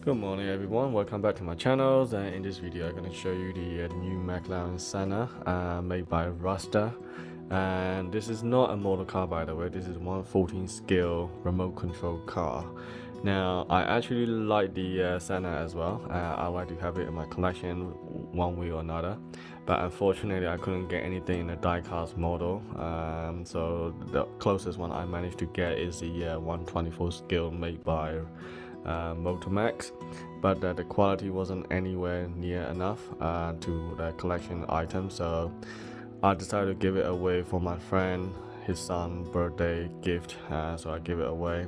Good morning everyone, welcome back to my channel, and in this video I'm going to show you the new McLaren Senna made by Rastar. And this is not a model car, by the way. This is 1/14 scale remote control car. Now I actually like the Senna as well. I like to have it in my collection one way or another, but unfortunately I couldn't get anything in the diecast model. So the closest one I managed to get is the 1/24 scale made by Motomax, but the quality wasn't anywhere near enough to the collection item, so I decided to give it away for my friend, his son birthday gift. So I give it away.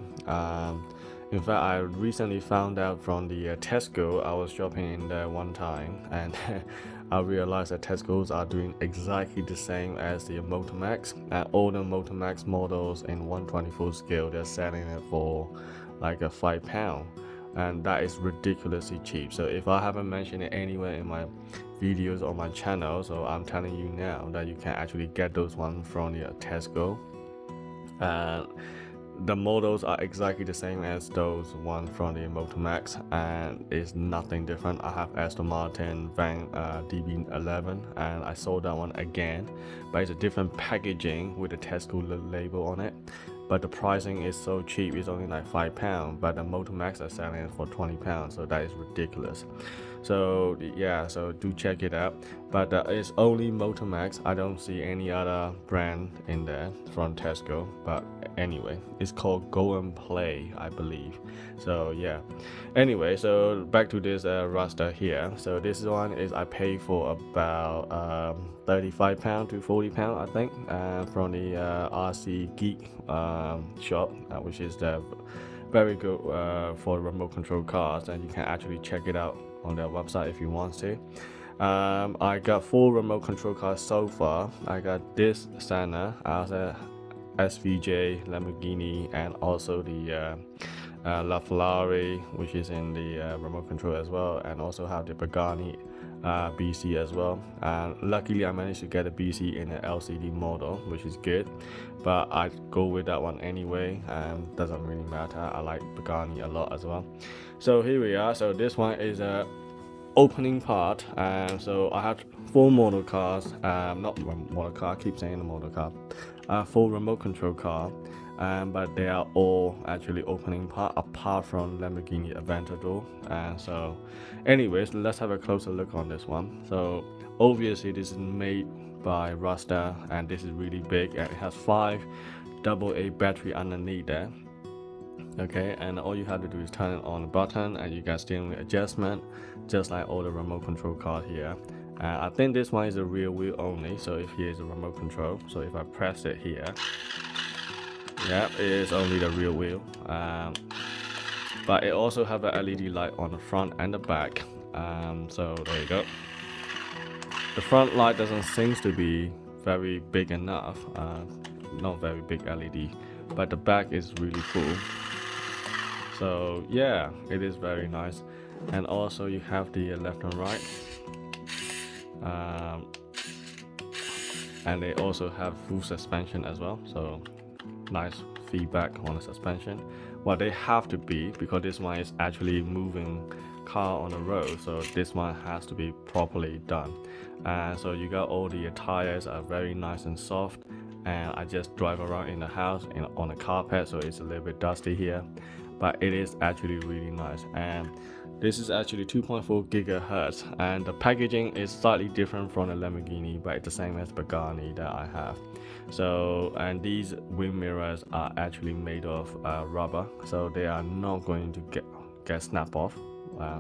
In fact, I recently found out from the Tesco. I was shopping in there one time, and I realized that Tesco's are doing exactly the same as the Motomax. All the Motomax models in 1/24 scale, they're selling it for like a £5, and that is ridiculously cheap. So if I haven't mentioned it anywhere in my videos on my channel, so I'm telling you now that you can actually get those ones from the Tesco. And the models are exactly the same as those one from the Motomax, and it's nothing different. I have Aston Martin Van DB11, and I sold that one again, but it's a different packaging with the Tesco label on it. But the pricing is so cheap, it's only like £5, but the Motomax are selling it for £20, so that is ridiculous. So yeah, so do check it out. But it's only Motomax. I don't see any other brand in there from Tesco. But anyway, it's called Go and Play, I believe. So yeah, anyway, so back to this Rastar here. So this one is I pay for about £35 to £40, I think, from the RC Geek shop, which is the very good for remote control cars, and you can actually check it out on their website if you want to. I got 4 remote control cars so far. I got this Senna, SVJ, Lamborghini, and also the LaFerrari, which is in the remote control as well, and also have the Pagani BC as well. And luckily I managed to get a BC in an LCD model, which is good, but I go with that one anyway. Doesn't really matter. I like Pagani a lot as well. So here we are. So this one is a opening part. So I have 4 model cars, not model car, I keep saying the model car, 4 remote control car, but they are all actually opening part apart from Lamborghini Aventador. And so anyways, let's have a closer look on this one. So obviously this is made by Rastar, and this is really big, and it has 5 AA battery underneath there. Okay, and all you have to do is turn it on the button, and you got steering wheel adjustment, just like all the remote control cars here. I think this one is a rear wheel only, so if here is a remote control, so if I press it here, yeah, it is only the rear wheel. But it also have a LED light on the front and the back. So there you go. The front light doesn't seem to be very big enough, not very big LED, but the back is really cool. So yeah, it is very nice. And also you have the left and right, and they also have full suspension as well, so nice feedback on the suspension. Well, they have to be, because this one is actually moving car on the road, so this one has to be properly done. So you got all the tires are very nice and soft, and I just drive around in the house on the carpet, so it's a little bit dusty here, but it is actually really nice. And this is actually 2.4 gigahertz, and the packaging is slightly different from the Lamborghini, but it's the same as Pagani that I have. So, and these wind mirrors are actually made of rubber, so they are not going to get snap off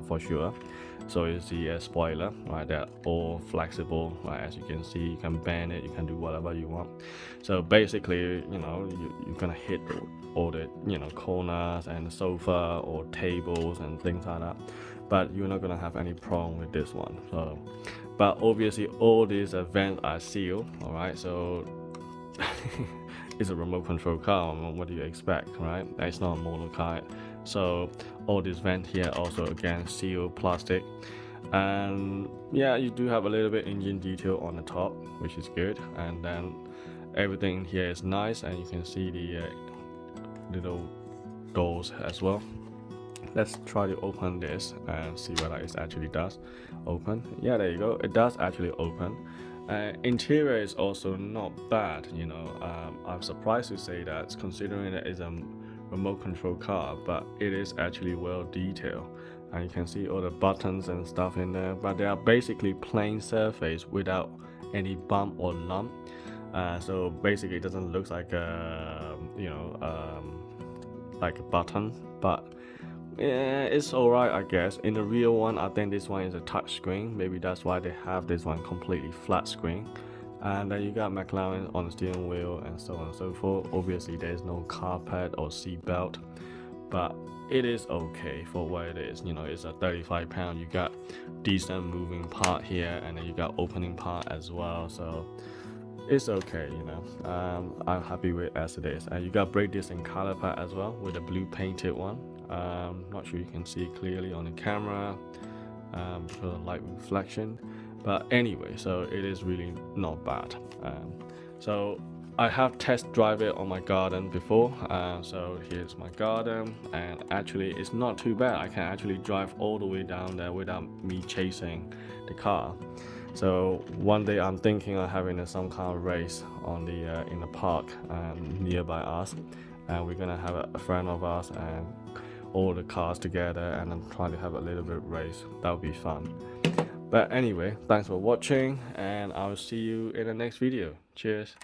for sure. So it's the spoiler, right? They're all flexible, right? As you can see, you can bend it, you can do whatever you want. So basically, you know, you're gonna hit all the, you know, corners and the sofa or tables and things like that, but you're not gonna have any problem with this one. So, but obviously all these vents are sealed, all right? So it's a remote control car. What do you expect, right? It's not a model car. So all these vents here also again sealed plastic, and yeah, you do have a little bit engine detail on the top, which is good. And then everything here is nice, and you can see the little doors as well. let's try to open this and see whether it actually does open. Yeah, there you go, it does actually open. Interior is also not bad, you know. I'm surprised to say that, considering it is a remote control car, but it is actually well detailed, and you can see all the buttons and stuff in there, but they are basically plain surface without any bump or lump. So basically it doesn't look like a, you know, like a button, but yeah, it's alright, I guess. In the real one, I think this one is a touch screen. Maybe that's why they have this one completely flat screen. And then you got McLaren on the steering wheel and so on and so forth. Obviously there's no carpet or seat belt, but it is okay for what it is. You know, it's a 35 pound, you got decent moving part here, and then you got opening part as well, so it's okay, you know. I'm happy with as it is. You got brake disc and caliper as well with a blue painted one. Not sure you can see clearly on the camera because of light reflection, but anyway, so it is really not bad. So I have test drive it on my garden before, so here's my garden, and actually it's not too bad. I can actually drive all the way down there without me chasing the car. So one day I'm thinking of having some kind of race on the in the park nearby us, and we're gonna have a friend of us and all the cars together, and I'm trying to have a little bit of race. That would be fun. But anyway, thanks for watching, and I will see you in the next video. Cheers.